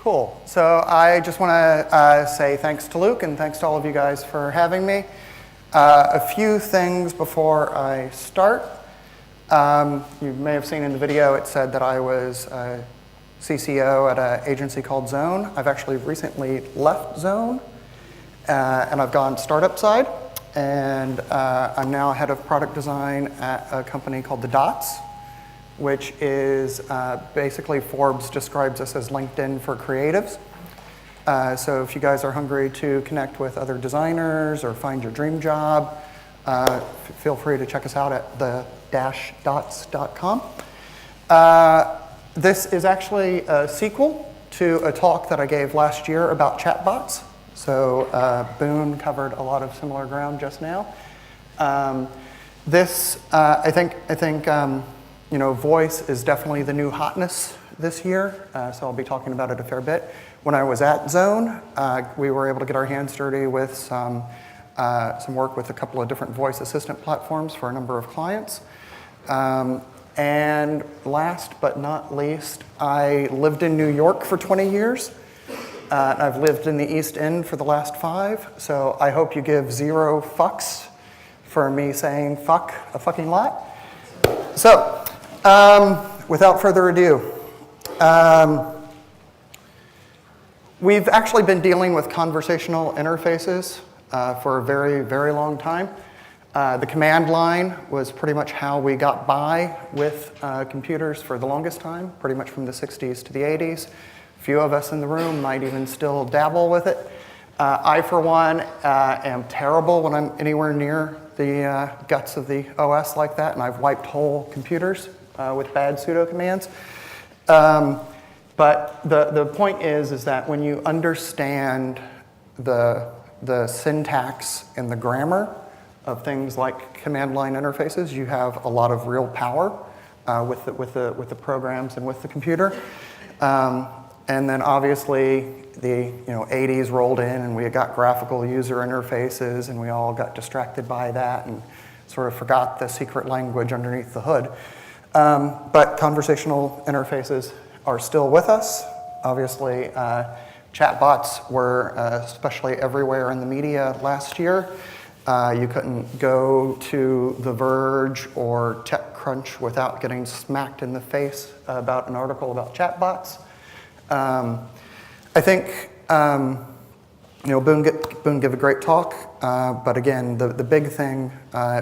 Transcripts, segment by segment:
Cool. So I just want to say thanks to Luke and thanks to all of you guys for having me. A few things before I start. You may have seen in the video it said that I was CCO at an agency called Zone. I've actually recently left Zone and I've gone startup side. And I'm now head of product design at a company called The Dots, which is basically Forbes describes us as LinkedIn for creatives. So if you guys are hungry to connect with other designers or find your dream job, feel free to check us out at the-dots.com. This is actually a sequel to a talk that I gave last year about chatbots. So Boone covered a lot of similar ground just now. I think voice is definitely the new hotness this year, so I'll be talking about it a fair bit. When I was at Zone, we were able to get our hands dirty with some work with a couple of different voice assistant platforms for a number of clients. And last but not least, I lived in New York for 20 years. I've lived in the East End for the last 5, so I hope you give 0 fucks for me saying fuck a fucking lot. So, without further ado, we've actually been dealing with conversational interfaces for a very, very long time. The command line was pretty much how we got by with computers for the longest time, pretty much from the 60s to the 80s. A few of us in the room might even still dabble with it. I, for one, am terrible when I'm anywhere near the guts of the OS like that, and I've wiped whole computers with bad pseudo commands. But the point is that when you understand the syntax and the grammar of things like command line interfaces, you have a lot of real power with the programs and with the computer. And then obviously the 80s rolled in and we got graphical user interfaces and we all got distracted by that and sort of forgot the secret language underneath the hood. But conversational interfaces are still with us. Obviously, chatbots were especially everywhere in the media last year. You couldn't go to The Verge or TechCrunch without getting smacked in the face about an article about chatbots. I think Boone gave a great talk, but again, the big thing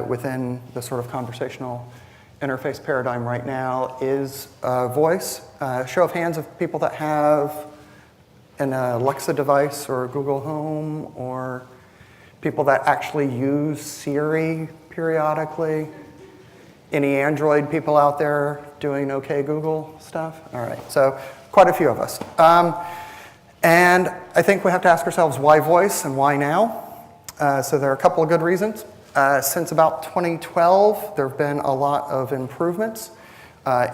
within the sort of conversational interface paradigm right now is voice. Show of hands of people that have an Alexa device or a Google Home, or people that actually use Siri periodically. Any Android people out there doing OK Google stuff? All right, so quite a few of us. And I think we have to ask ourselves why voice and why now? So there are a couple of good reasons. Since about 2012, there have been a lot of improvements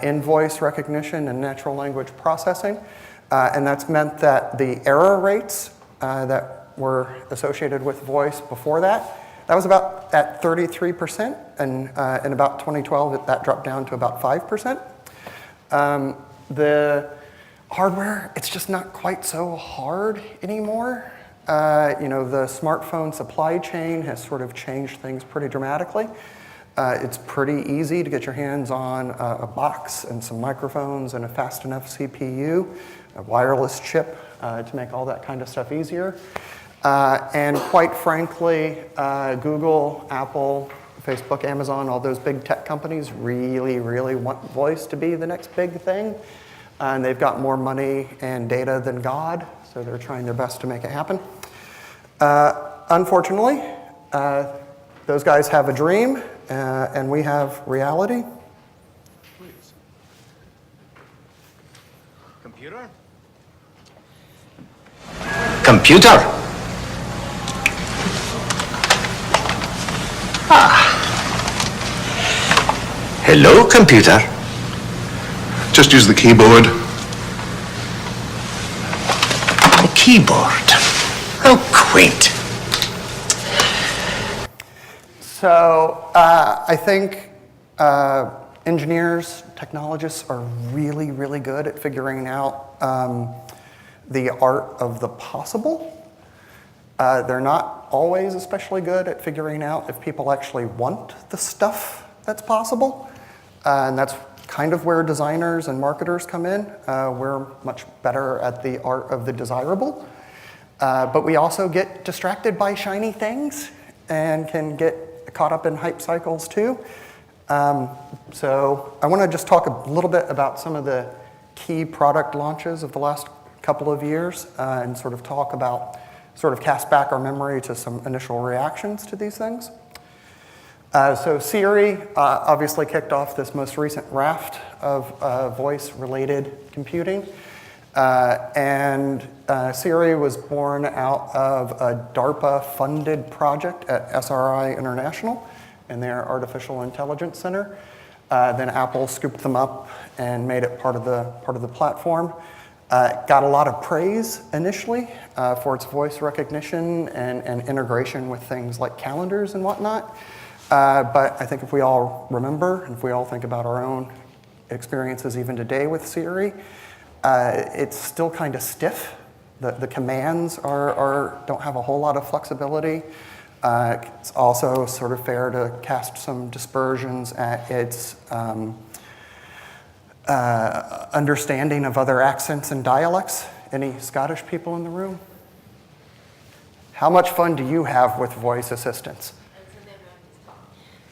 in voice recognition and natural language processing. And that's meant that the error rates that were associated with voice before that was about at 33%. And in about 2012, that dropped down to about 5%. The hardware, it's just not quite so hard anymore. The smartphone supply chain has sort of changed things pretty dramatically. It's pretty easy to get your hands on a box and some microphones and a fast enough CPU, a wireless chip to make all that kind of stuff easier. And quite frankly, Google, Apple, Facebook, Amazon, all those big tech companies really, really want voice to be the next big thing. And they've got more money and data than God, so they're trying their best to make it happen. Unfortunately, those guys have a dream, and we have reality. Please. Computer? Computer! Hello, computer. Just use the keyboard. The keyboard. How quaint. So I think engineers, technologists are really, really good at figuring out the art of the possible. They're not always especially good at figuring out if people actually want the stuff that's possible. And that's kind of where designers and marketers come in. We're much better at the art of the desirable. But we also get distracted by shiny things and can get caught up in hype cycles too. So I want to just talk a little bit about some of the key product launches of the last couple of years and sort of cast back our memory to some initial reactions to these things. So Siri obviously kicked off this most recent raft of voice-related computing. And Siri was born out of a DARPA-funded project at SRI International in their Artificial Intelligence Center. Then Apple scooped them up and made it part of the platform. Got a lot of praise initially for its voice recognition and integration with things like calendars and whatnot. But I think if we all remember, and if we all think about our own experiences even today with Siri, it's still kind of stiff. The commands don't have a whole lot of flexibility. It's also sort of fair to cast some dispersions at its understanding of other accents and dialects. Any Scottish people in the room? How much fun do you have with voice assistants?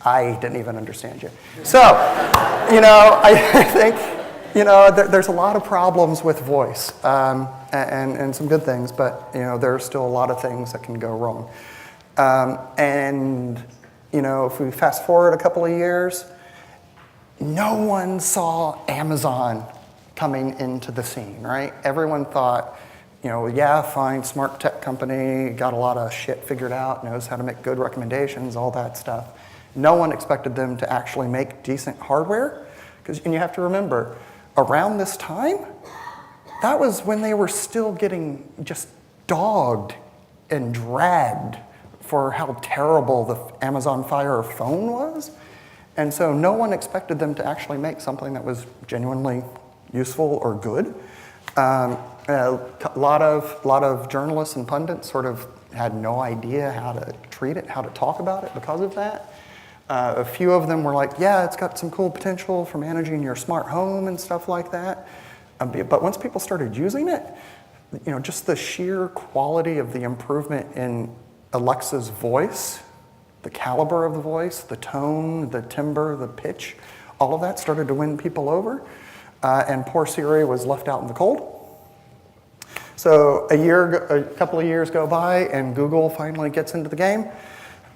I didn't even understand you. So, I think, there's a lot of problems with voice and some good things, but, there are still a lot of things that can go wrong. If we fast forward a couple of years, no one saw Amazon coming into the scene, right? Everyone thought, yeah, fine, smart tech company, got a lot of shit figured out, knows how to make good recommendations, all that stuff. No one expected them to actually make decent hardware. And you have to remember, around this time, that was when they were still getting just dogged and dragged for how terrible the Amazon Fire phone was. And so no one expected them to actually make something that was genuinely useful or good. A lot of journalists and pundits sort of had no idea how to treat it, how to talk about it because of that. A few of them were like, yeah, it's got some cool potential for managing your smart home and stuff like that. But once people started using it, just the sheer quality of the improvement in Alexa's voice, the caliber of the voice, the tone, the timbre, the pitch, all of that started to win people over. And poor Siri was left out in the cold. So a couple of years go by and Google finally gets into the game.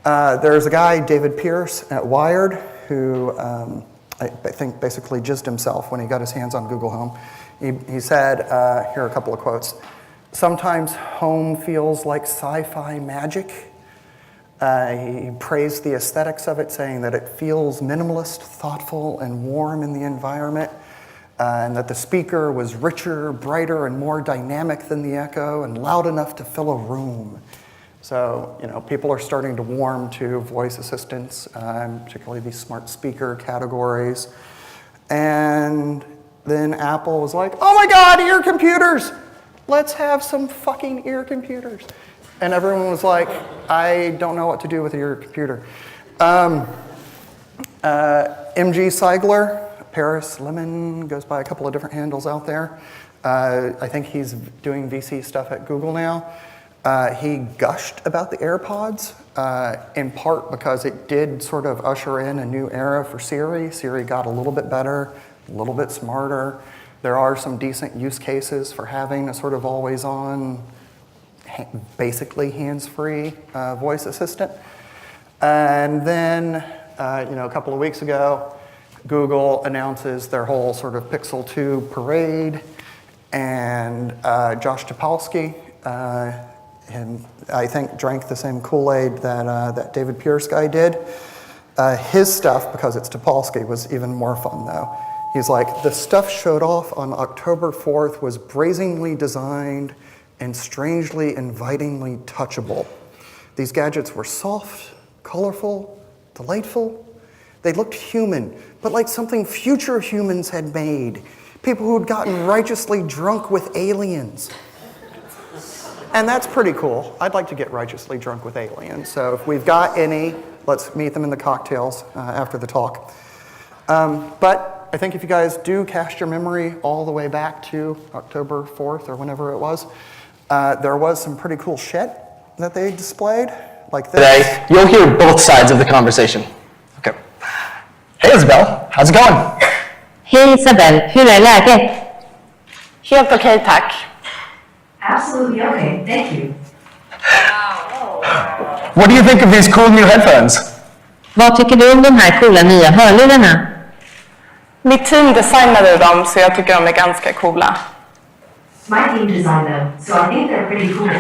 There's a guy, David Pierce at Wired, who I think basically jizzed himself when he got his hands on Google Home. He said, here are a couple of quotes, "Sometimes home feels like sci-fi magic." He praised the aesthetics of it, saying that it feels minimalist, thoughtful, and warm in the environment, and that the speaker was richer, brighter, and more dynamic than the Echo, and loud enough to fill a room. So, people are starting to warm to voice assistants, particularly these smart speaker categories. And then Apple was like, oh my God, ear computers! Let's have some fucking ear computers. And everyone was like, I don't know what to do with your computer. MG Seigler, Paris Lemon, goes by a couple of different handles out there. I think he's doing VC stuff at Google now. He gushed about the AirPods, in part because it did sort of usher in a new era for Siri. Siri got a little bit better, a little bit smarter. There are some decent use cases for having a sort of always-on, basically hands-free voice assistant. And then, a couple of weeks ago, Google announces their whole sort of Pixel 2 parade, and Josh Topolsky, and I think drank the same Kool-Aid that David Pierce guy did. His stuff, because it's Topolsky, was even more fun though. He's like, the stuff showed off on October 4th was brazenly designed and strangely, invitingly touchable. These gadgets were soft, colorful, delightful. They looked human, but like something future humans had made. People who had gotten righteously drunk with aliens. And that's pretty cool. I'd like to get righteously drunk with aliens. So if we've got any, let's meet them in the cocktails after the talk. But I think if you guys do cast your memory all the way back to October 4th or whenever it was, there was some pretty cool shit that they displayed, like this. Today, you'll hear both sides of the conversation. Okay. Hey Isabel, how's it going? Hej Isabel, hur är läget? Helt okej, tack. Absolutely okay, thank you. What do you think of these cool new headphones? Vad tycker du om de här coola nya hörlurarna? Mitt team designade dem, så jag tycker de är ganska coola. My team designed them, so I think they're pretty cool.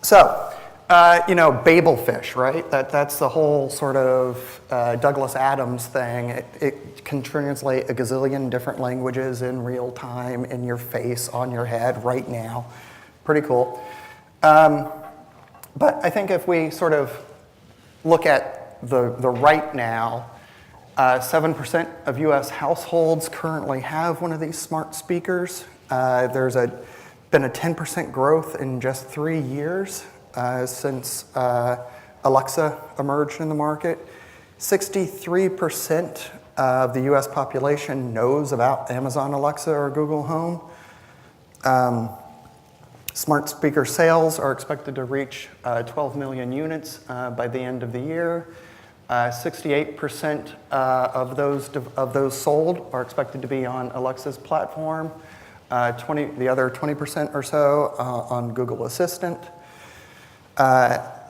So, Babelfish, right? That's the whole sort of Douglas Adams thing. It can translate a gazillion different languages in real time, in your face, on your head, right now. Pretty cool. But I think if we sort of look at the right now, 7% of US households currently have one of these smart speakers. There's been a 10% growth in just 3 years since Alexa emerged in the market. 63% of the US population knows about Amazon Alexa or Google Home. Smart speaker sales are expected to reach 12 million units by the end of the year. 68% of those sold are expected to be on Alexa's platform. The other 20% or so on Google Assistant.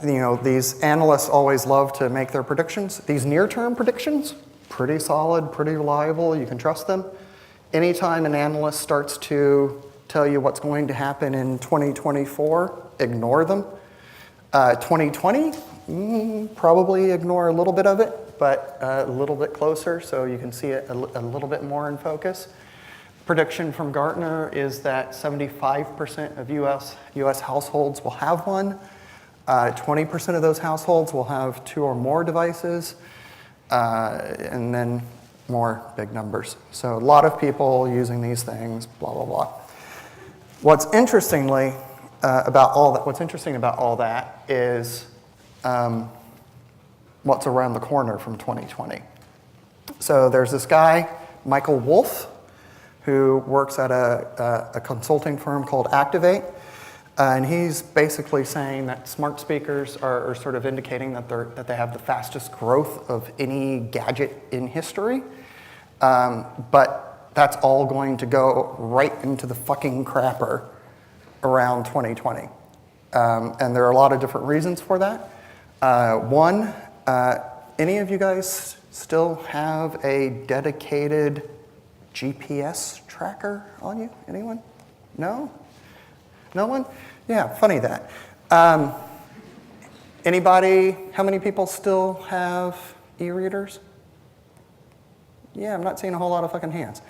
These analysts always love to make their predictions. These near-term predictions, pretty solid, pretty reliable. You can trust them. Anytime an analyst starts to tell you what's going to happen in 2024, ignore them. 2020, probably ignore a little bit of it, but a little bit closer so you can see it a little bit more in focus. Prediction from Gartner is that 75% of US households will have one. 20% of those households will have 2 or more devices, and then more big numbers. So a lot of people using these things, blah, blah, blah. What's interesting about all that is what's around the corner from 2020. So there's this guy, Michael Wolff, who works at a consulting firm called Activate. And he's basically saying that smart speakers are sort of indicating that they have the fastest growth of any gadget in history. But that's all going to go right into the fucking crapper around 2020. And there are a lot of different reasons for that. One, any of you guys still have a dedicated GPS tracker on you? Anyone? No? No one? Yeah, funny that. Anybody, how many people still have e-readers? Yeah, I'm not seeing a whole lot of fucking hands.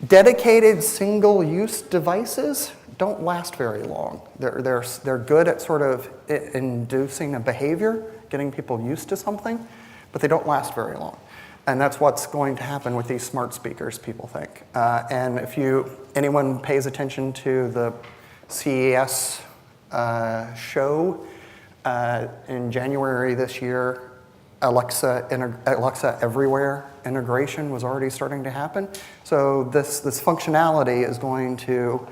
Dedicated single-use devices don't last very long. They're good at sort of inducing a behavior, getting people used to something, but they don't last very long. And that's what's going to happen with these smart speakers, people think. And if anyone pays attention to the CES show in January this year, Alexa Everywhere integration was already starting to happen. So this functionality is going to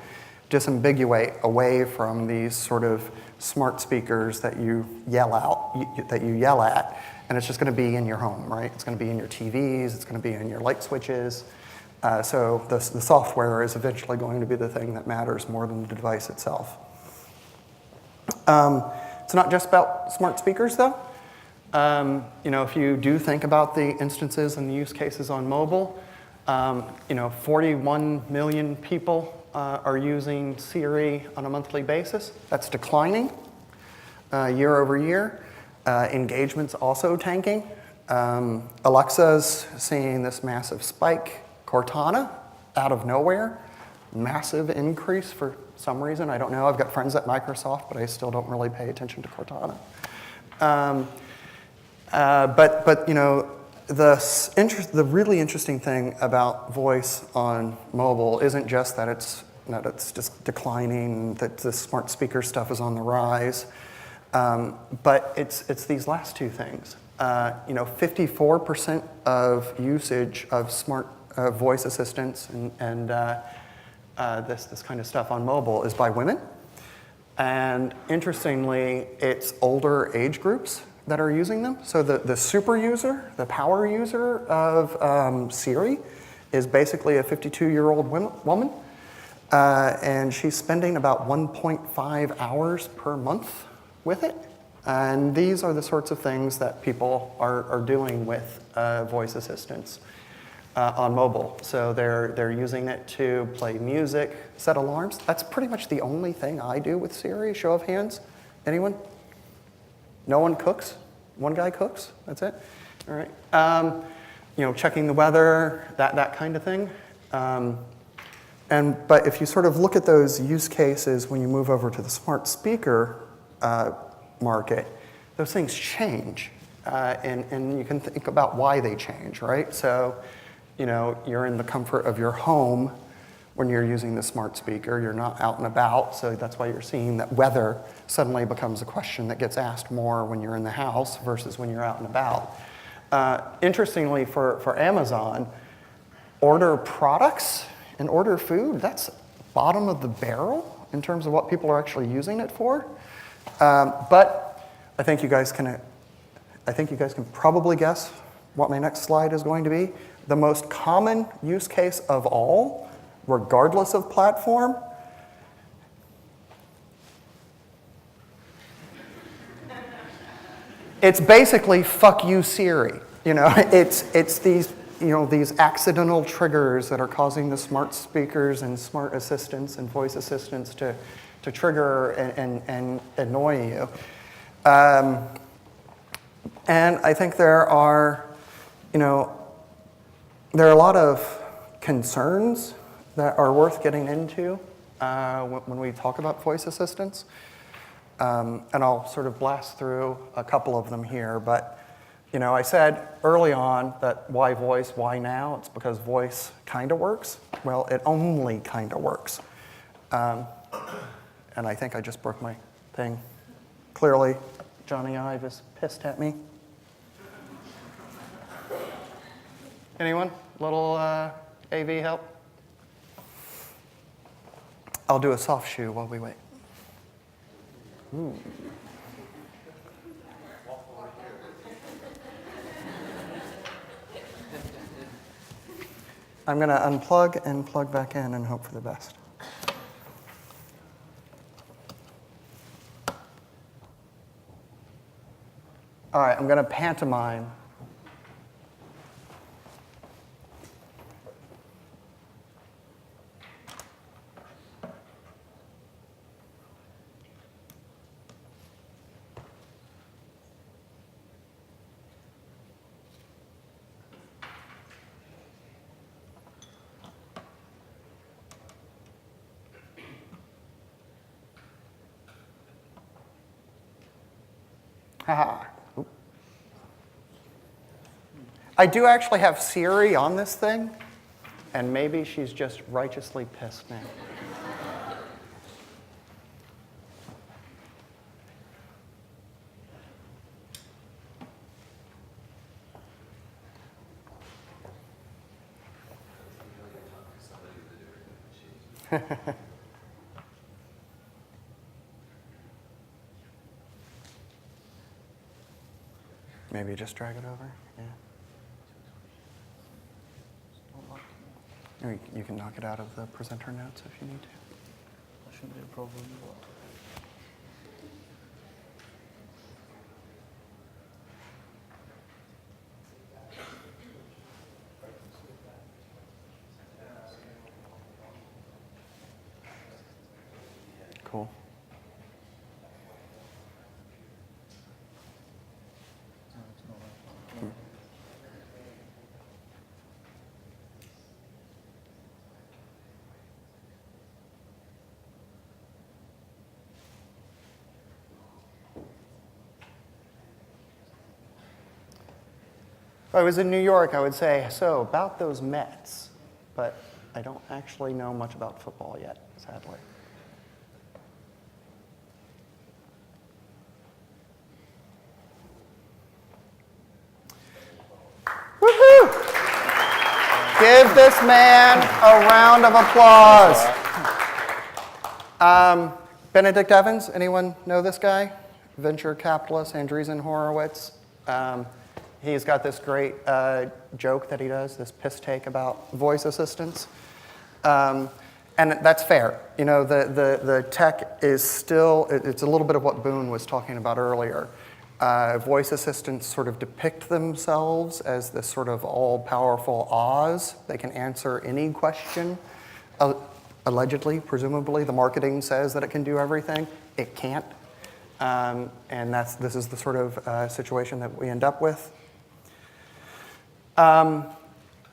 disambiguate away from these sort of smart speakers that you yell at, and it's just going to be in your home, right? It's going to be in your TVs, it's going to be in your light switches. So the software is eventually going to be the thing that matters more than the device itself. It's not just about smart speakers, though. If you do think about the instances and the use cases on mobile, 41 million people are using Siri on a monthly basis. That's declining year over year. Engagement's also tanking. Alexa's seeing this massive spike. Cortana, out of nowhere, massive increase for some reason. I don't know. I've got friends at Microsoft, but I still don't really pay attention to Cortana. But The really interesting thing about voice on mobile isn't just that it's just declining, that the smart speaker stuff is on the rise, but it's these last two things. 54% of usage of smart voice assistants and this kind of stuff on mobile is by women. And interestingly, it's older age groups that are using them. So the super user, the power user of Siri is basically a 52-year-old woman. And she's spending about 1.5 hours per month with it. And these are the sorts of things that people are doing with voice assistants on mobile. So they're using it to play music, set alarms. That's pretty much the only thing I do with Siri. Show of hands. Anyone? No one cooks? One guy cooks? That's it? All right. Checking the weather, that kind of thing. But if you sort of look at those use cases when you move over to the smart speaker market, those things change. And you can think about why they change, right? So, you're in the comfort of your home when you're using the smart speaker. You're not out and about, so that's why you're seeing that weather suddenly becomes a question that gets asked more when you're in the house versus when you're out and about. Interestingly, for Amazon, order products and order food, that's bottom of the barrel in terms of what people are actually using it for. But I think you guys can probably guess what my next slide is going to be. The most common use case of all, regardless of platform, it's basically fuck you, Siri. It's these accidental triggers that are causing the smart speakers and smart assistants and voice assistants to trigger and annoy you. And I think there are a lot of concerns that are worth getting into when we talk about voice assistants. And I'll sort of blast through a couple of them here. But, I said early on that why voice, why now? It's because voice kind of works. Well, it only kind of works. And I think I just broke my thing. Clearly, Johnny Ive is pissed at me. Anyone? Little AV help? I'll do a soft shoe while we wait. Ooh. I'm going to unplug and plug back in and hope for the best. All right, I'm going to pantomime. Haha. I do actually have Siri on this thing, and maybe she's just righteously pissed now. Maybe just drag it over. Yeah. Or you can knock it out of the presenter notes if you need to. That shouldn't be a problem. Cool. If I was in New York, I would say, so about those Mets, but I don't actually know much about football yet, sadly. Woohoo! Give this man a round of applause. Benedict Evans, anyone know this guy? Venture capitalist, Andreessen Horowitz. He's got this great joke that he does, this piss take about voice assistants. And that's fair. You know, the tech is still, it's a little bit of what Boone was talking about earlier. Voice assistants sort of depict themselves as this sort of all-powerful Oz. They can answer any question. Allegedly, presumably, the marketing says that it can do everything. It can't. And this is the sort of situation that we end up with.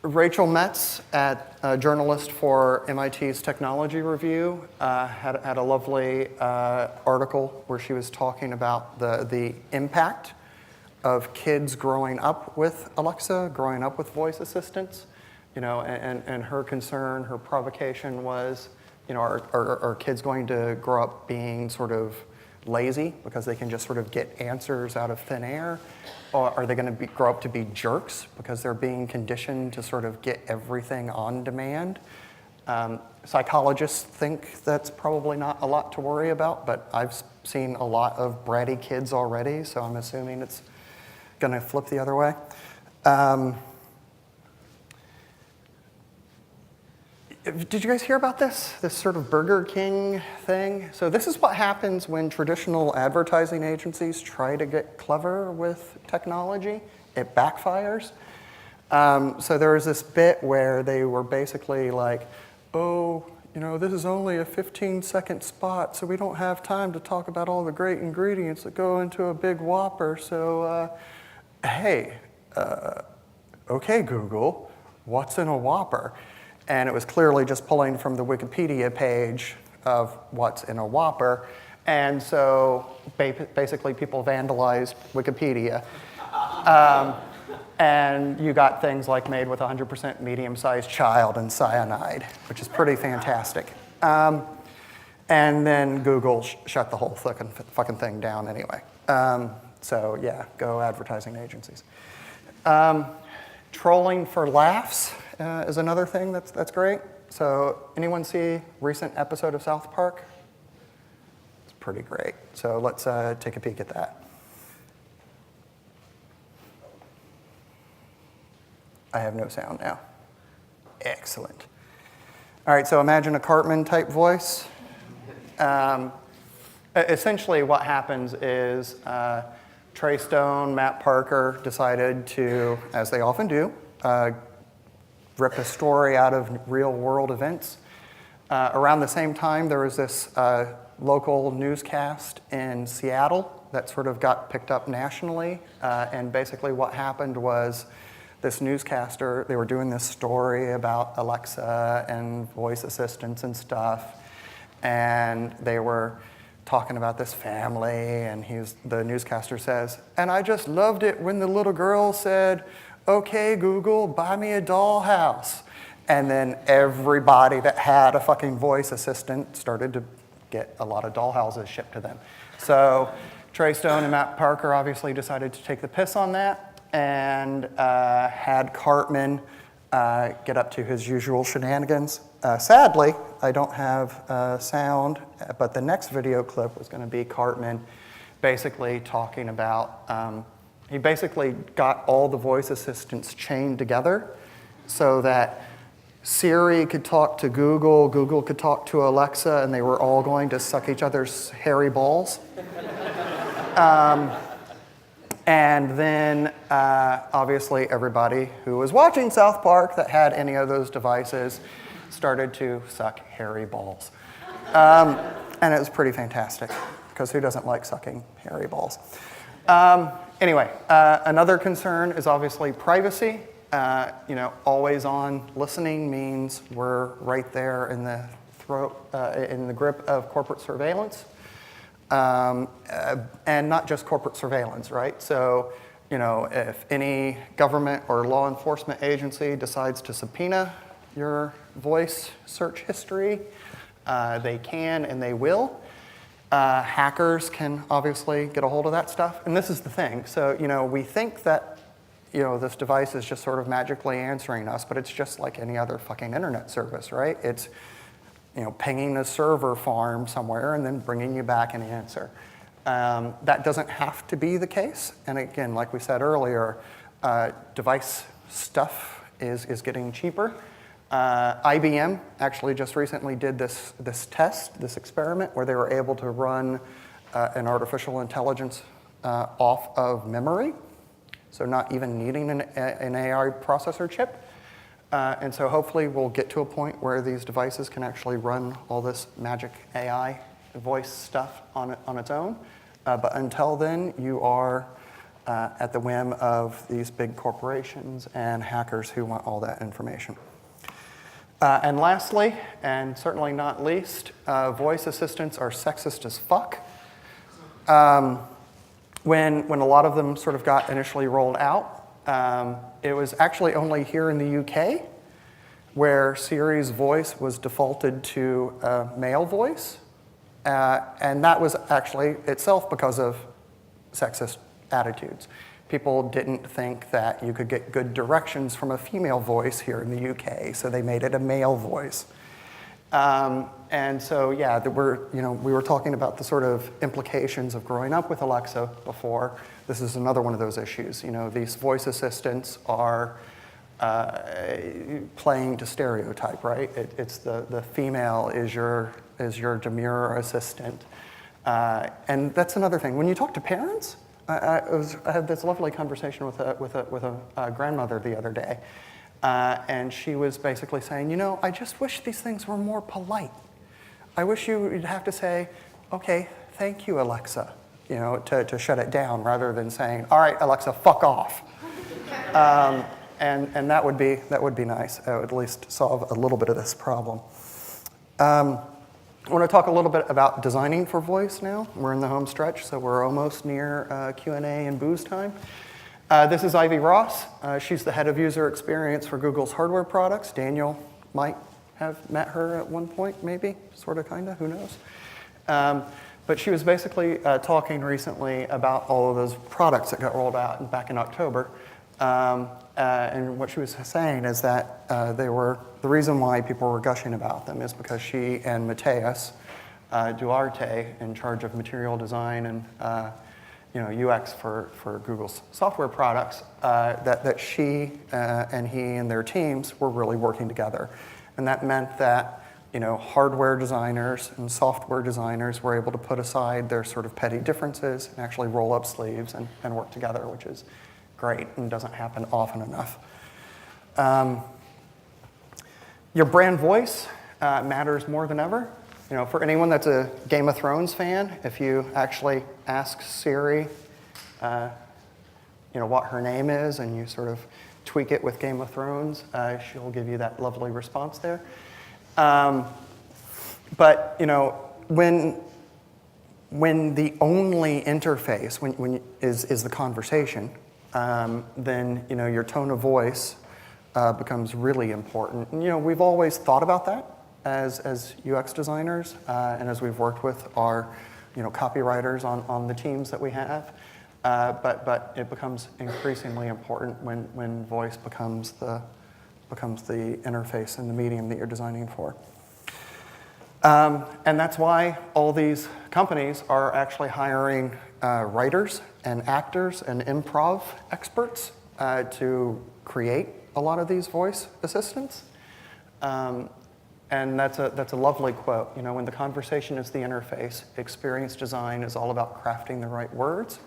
Rachel Metz, a journalist for MIT's Technology Review, had a lovely article where she was talking about the impact of kids growing up with Alexa, growing up with voice assistants. You know, and her concern, her provocation was, you know, are kids going to grow up being sort of lazy because they can just sort of get answers out of thin air? Or are they going to grow up to be jerks because they're being conditioned to sort of get everything on demand? Psychologists think that's probably not a lot to worry about, but I've seen a lot of bratty kids already, so I'm assuming it's going to flip the other way. Did you guys hear about this sort of Burger King thing? So this is what happens when traditional advertising agencies try to get clever with technology. It backfires. So there was this bit where they were basically like, oh, you know, this is only a 15-second spot, so we don't have time to talk about all the great ingredients that go into a big Whopper. So, hey, okay, Google, what's in a Whopper? And it was clearly just pulling from the Wikipedia page of what's in a Whopper. And so basically people vandalized Wikipedia. And you got things like made with 100% medium-sized child and cyanide, which is pretty fantastic. And then Google shut the whole fucking thing down anyway. So yeah, go advertising agencies. Trolling for laughs is another thing that's great. So anyone see recent episode of South Park? It's pretty great. So let's take a peek at that. I have no sound now. Excellent. All right, so imagine a Cartman type voice. Essentially what happens is Trey Stone, Matt Parker decided to, as they often do, rip a story out of real world events. Around the same time, there was this local newscast in Seattle that sort of got picked up nationally. And basically what happened was this newscaster, they were doing this story about Alexa and voice assistants and stuff. And they were talking about this family, and the newscaster says, and I just loved it when the little girl said, okay, Google, buy me a dollhouse. And then everybody that had a fucking voice assistant started to get a lot of dollhouses shipped to them. So Trey Stone and Matt Parker obviously decided to take the piss on that and had Cartman get up to his usual shenanigans. Sadly, I don't have sound, but the next video clip was going to be Cartman basically talking about, he basically got all the voice assistants chained together so that Siri could talk to Google, Google could talk to Alexa, and they were all going to suck each other's hairy balls. And then, obviously, everybody who was watching South Park that had any of those devices started to suck hairy balls. And it was pretty fantastic, because who doesn't like sucking hairy balls? Anyway, another concern is obviously privacy. Always on listening means we're right there in the throat, in the grip of corporate surveillance. And not just corporate surveillance, right? So if any government or law enforcement agency decides to subpoena your voice search history, they can and they will. Hackers can obviously get a hold of that stuff. And this is the thing. So, we think that, this device is just sort of magically answering us, but it's just like any other fucking internet service, right? It's, pinging a server farm somewhere and then bringing you back an answer. That doesn't have to be the case. And again, like we said earlier, device stuff is getting cheaper. IBM actually just recently did this experiment where they were able to run an artificial intelligence off of memory, so not even needing an AI processor chip. And so hopefully we'll get to a point where these devices can actually run all this magic AI voice stuff on its own. But until then, you are at the whim of these big corporations and hackers who want all that information. And lastly, and certainly not least, voice assistants are sexist as fuck. When a lot of them sort of got initially rolled out, it was actually only here in the UK where Siri's voice was defaulted to a male voice. And that was actually itself because of sexist attitudes. People didn't think that you could get good directions from a female voice here in the UK, so they made it a male voice. And so, yeah, we were talking about the sort of implications of growing up with Alexa before. This is another one of those issues. These voice assistants are playing to stereotype, right? It's the female is your demure assistant. And that's another thing. When you talk to parents, I had this lovely conversation with a grandmother the other day, and she was basically saying, I just wish these things were more polite. I wish you'd have to say, okay, thank you, Alexa, to shut it down, rather than saying, all right, Alexa, fuck off. And that would be nice. It would at least solve a little bit of this problem. I want to talk a little bit about designing for voice now. We're in the home stretch, so we're almost near Q&A and booze time. This is Ivy Ross. She's the head of user experience for Google's hardware products. Daniel might have met her at one point, maybe, sort of, kind of, who knows? But she was basically talking recently about all of those products that got rolled out back in October. And what she was saying is that the reason why people were gushing about them is because she and Mateus Duarte, in charge of material design and UX for Google's software products, that she and he and their teams were really working together. And that meant that hardware designers and software designers were able to put aside their sort of petty differences and actually roll up sleeves and work together, which is great and doesn't happen often enough. Your brand voice matters more than ever. For anyone that's a Game of Thrones fan, if you actually ask Siri, what her name is, and you sort of tweak it with Game of Thrones, she'll give you that lovely response there. But when the only interface when is the conversation, then your tone of voice becomes really important. And, we've always thought about that as UX designers, and as we've worked with our copywriters on the teams that we have. But it becomes increasingly important when voice becomes the interface and the medium that you're designing for. And that's why all these companies are actually hiring writers and actors and improv experts to create a lot of these voice assistants. And that's a lovely quote. When the conversation is the interface, experience design is all about crafting the right words.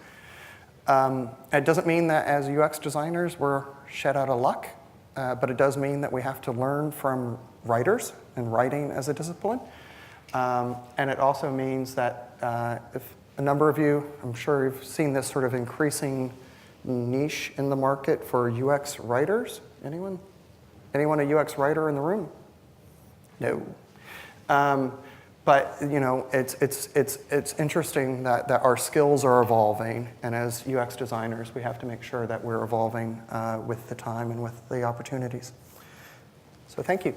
It doesn't mean that as UX designers we're shit out of luck, but it does mean that we have to learn from writers and writing as a discipline. And it also means that if a number of you, I'm sure you've seen this sort of increasing niche in the market for UX writers. Anyone a UX writer in the room? No. But it's interesting that our skills are evolving, and as UX designers, we have to make sure that we're evolving with the time and with the opportunities. So thank you.